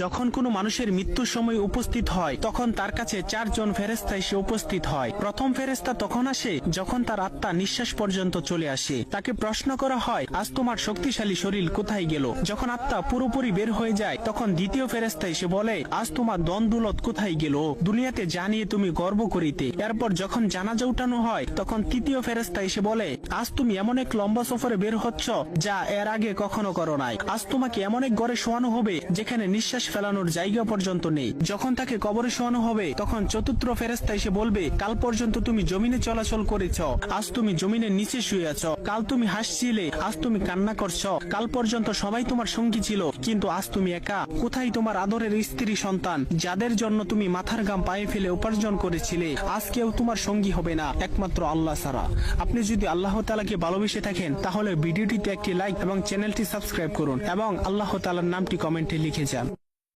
যখন কোনো মানুষের মৃত্যুর সময় উপস্থিত হয় তখন তার কাছে 4 জন ফেরেশতা এসে উপস্থিত হয়। প্রথম ফেরেশতা তখন আসে যখন তার আত্মা নিঃশ্বাস পর্যন্ত চলে আসে। তাকে প্রশ্ন করা হয়, আজ তোমার শক্তিশালী শরীর কোথায় গেল? যখন আত্মা পুরোপুরি বের হয়ে যায় তখন দ্বিতীয় ফেরেশতা এসে বলে, আজ তোমার ধন দৌলত কোথায় গেল? দুনিয়াতে জানিয়ে তুমি গর্ব করিতে। এরপর যখন জানাজা উঠানো হয় তখন তৃতীয় ফেরেশতা এসে বলে, আজ তুমি এমন এক লম্বা সফরে বের হচ্ছ যা এর আগে কখনো করো নাই। আজ তোমাকে এমন এক ঘরে শোয়ানো হবে যেখানে নিঃশ্বাস ফেলানোর জায়গা পর্যন্ত নেই। যখন তাকে কবরে শোয়ানো হবে তখন চতুর্থ ফেরেশতা এসে বলবে, কাল পর্যন্ত তুমি জমিনে চলাচল করেছ, আজ তুমি জমিনের নিচে শুয়ে আছো। কাল তুমি হাসছিলে, আজ তুমি কান্না করছো। কাল পর্যন্ত সবাই তোমার সঙ্গী ছিল, কিন্তু আজ তুমি একা। কোথায় তোমার আদরের স্ত্রী সন্তান যাদের জন্য তুমি মাথার ঘাম পায়ে ফেলে উপার্জন করেছিলে? আজ কেউ তোমার সঙ্গী হবে না একমাত্র আল্লাহ ছাড়া। আপনি যদি আল্লাহ তাআলাকে ভালোবেসে থাকেন তাহলে ভিডিওটিতে একটি লাইক এবং চ্যানেলটি সাবস্ক্রাইব করুন এবং আল্লাহ তাআলার নামটি কমেন্টে লিখে যান।